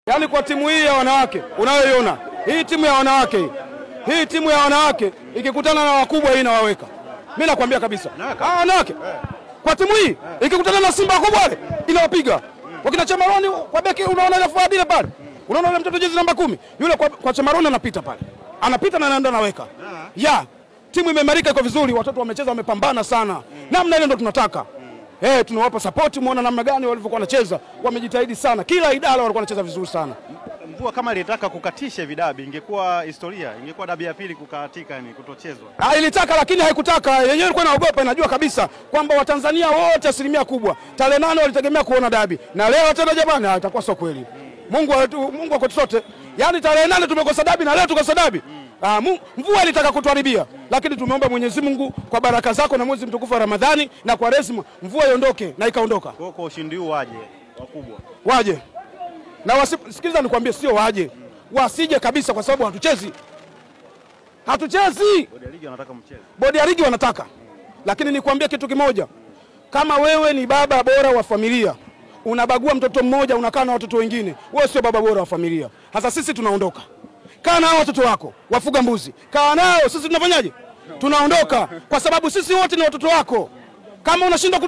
Yaani kwa timu hii ya wanawake unayoiona, hii timu ya wanawake, hii timu ya wanawake ikikutana na wakubwa hii inawaweka. Mimi nakwambia kabisa. Wanawake. Kwa timu hii ikikutana na Simba wakubwa wale inawapiga. Wakina Chamaroni kwa beki unaona ile Fuadile pale. Unaona yule mtoto jezi namba 10. Yule kwa Chamaroni anapita pale. Anapita na anaenda naweka. Timu imeimarika iko vizuri, watoto wamecheza wamepambana sana. Namna ile ndio tunataka. Tunawapa support, muone namna gani walivyokuwa wanacheza, wamejitahidi sana. Kila idara walikuwa wanacheza vizuri sana. Mvua kama ilitaka kukatisha vidabi ingekuwa historia, ingekuwa dabi ya pili kukatika, yani kutochezwa. Ilitaka lakini haikutaka. Yenyewe ilikuwa inaogopa, inajua kabisa kwamba Watanzania wote asilimia kubwa tarehe 8 walitegemea kuona dabi. Na leo tena jamani itakuwa sio kweli. Mungu ako sote. Yaani tarehe 8 tumekosa dabi na leo tukosa dabi. Mvua ilitaka kutuharibia, lakini tumeomba Mwenyezi Mungu kwa baraka zako na mwezi mtukufu wa Ramadhani na kwa resma mvua iondoke na ikaondoka. Kwa ushindi huu waje wakubwa. Waje. Na sikiliza nikwambie sio waje. Wasije kabisa kwa sababu hatuchezi. Hatuchezi. Bodi ya ligi wanataka mchezo. Bodi ya ligi wanataka. Lakini nikwambie kitu kimoja. Kama wewe ni baba bora wa familia, unabagua mtoto mmoja unakaa na watoto wengine, wewe sio baba bora wa familia. Sasa sisi tunaondoka. Kaa nao watoto wako, wafuga mbuzi. Kaa nao, sisi tunafanyaje? Tunaondoka kwa sababu sisi wote ni watoto wako. Kama unashindwa